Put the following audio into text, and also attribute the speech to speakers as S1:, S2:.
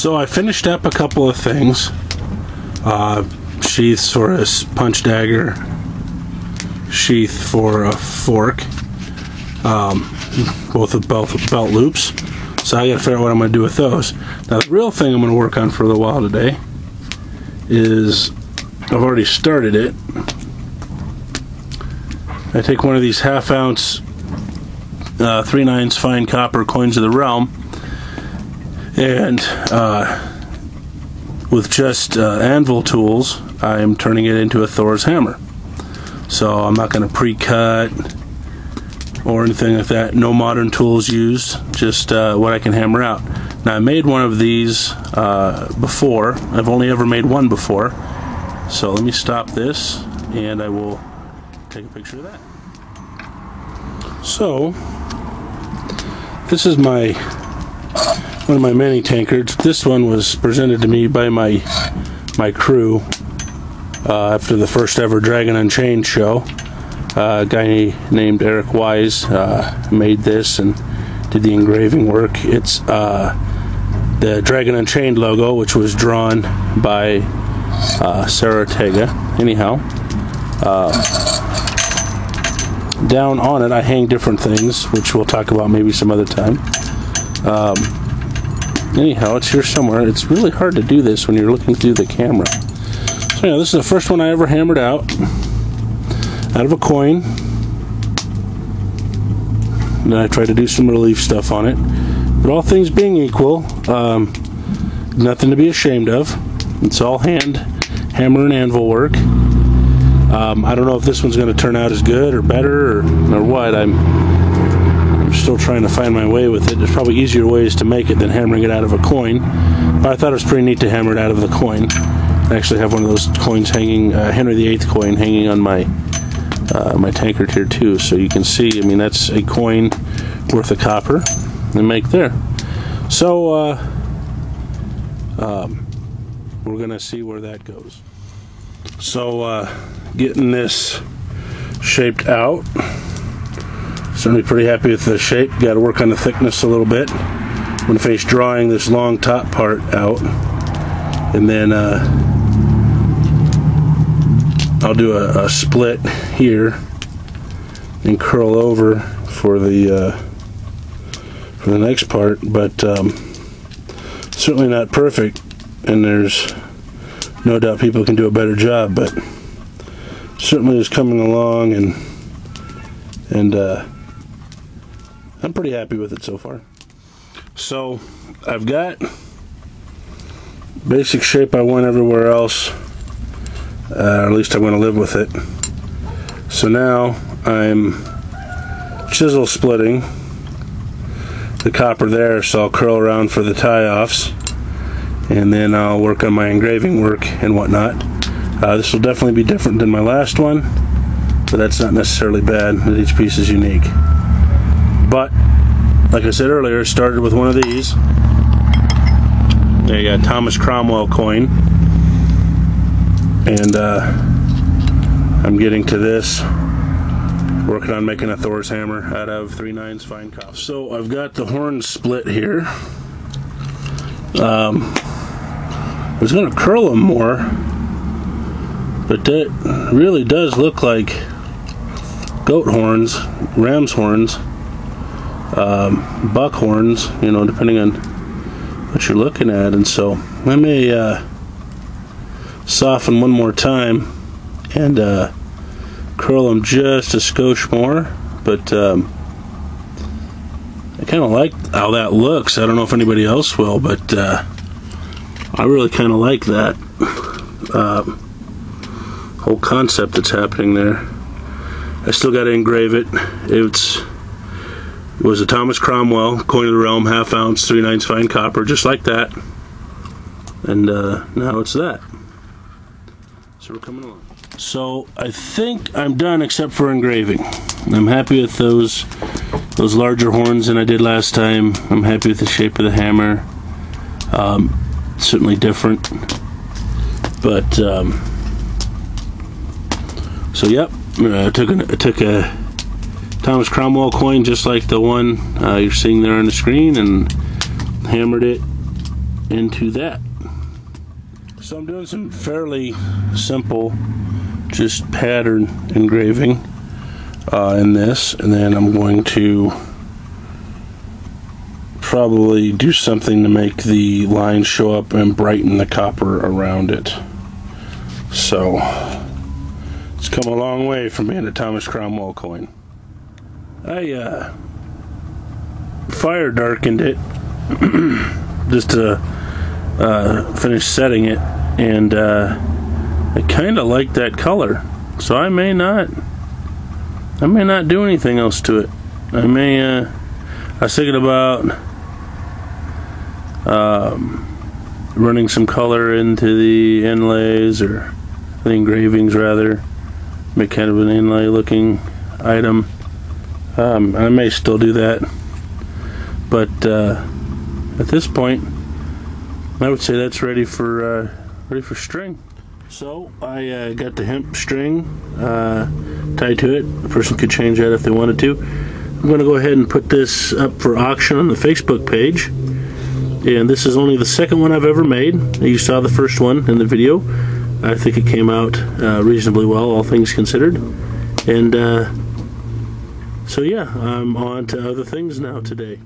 S1: So I finished up a couple of things. Sheaths for a punch dagger, sheath for a fork, both with belt loops. So I gotta figure out what I'm gonna do with those. Now the real thing I'm gonna work on for a little while today is, I've already started it. I take one of these 1/2 ounce 3/9 fine copper coins of the realm, and with just anvil tools, I'm turning it into a Thor's hammer. So I'm not going to pre-cut or anything like that. No modern tools used, just what I can hammer out. Now I made one of these before. I've only ever made one before. So let me stop this and I will take a picture of that. So this is one of my mini tankards. This one was presented to me by my crew after the first ever Dragon Unchained show. A guy named Eric Wise made this and did the engraving work. It's the Dragon Unchained logo, which was drawn by Sarah Ortega. Anyhow, down on it I hang different things, which we'll talk about maybe some other time. Anyhow, it's here somewhere. It's really hard to do this when you're looking through the camera. So yeah, this is the first one I ever hammered out of a coin. And then I tried to do some relief stuff on it. But all things being equal, nothing to be ashamed of. It's all hammer and anvil work. I don't know if this one's going to turn out as good or better or what. I'm still trying to find my way with it. There's probably easier ways to make it than hammering it out of a coin. But I thought it was pretty neat to hammer it out of the coin. I actually have one of those coins hanging, Henry VIII coin hanging on my my tankard here too. So you can see, I mean, that's a coin worth of copper and make there. So we're going to see where that goes. So getting this shaped out. Certainly pretty happy with the shape. Got to work on the thickness a little bit. I'm going to finish drawing this long top part out, and then I'll do a split here and curl over for the next part. But certainly not perfect, and there's no doubt people can do a better job. But certainly is coming along, and I'm pretty happy with it so far. So I've got basic shape I want everywhere else, or at least I want to live with it. So now I'm chisel splitting the copper there, so I'll curl around for the tie-offs, and then I'll work on my engraving work and whatnot. This will definitely be different than my last one, but that's not necessarily bad. Each piece is unique. But like I said earlier, started with one of these. There you got Thomas Cromwell coin, and I'm getting to this, working on making a Thor's hammer out of 3/9 fine copper. So I've got the horn split here. I was going to curl them more, but that really does look like goat horns, ram's horns, buck horns, you know, depending on what you're looking at. And so let me soften one more time and curl them just a skosh more. But I kind of like how that looks. I don't know if anybody else will, but I really kind of like that whole concept that's happening there. I still got to engrave it. It was a Thomas Cromwell coin of the realm, 1/2 ounce, 3/9 fine copper, just like that. And now it's that. So we're coming along. So I think I'm done except for engraving. I'm happy with those larger horns than I did last time. I'm happy with the shape of the hammer. Certainly different, but so yep, I took a Thomas Cromwell coin just like the one you're seeing there on the screen and hammered it into that. So I'm doing some fairly simple, just pattern engraving in this, and then I'm going to probably do something to make the lines show up and brighten the copper around it. So it's come a long way from being a Thomas Cromwell coin. I fire darkened it just to finish setting it, and I kind of like that color, so I may not do anything else to it. I was thinking about running some color into the inlays, or the engravings rather, make kind of an inlay looking item. I may still do that, but at this point I would say that's ready for string. So I got the hemp string tied to it. A person could change that if they wanted to. I'm going to go ahead and put this up for auction on the Facebook page, and this is only the second one I've ever made. You saw the first one in the video. I think it came out reasonably well, all things considered, and so yeah, I'm on to other things now today.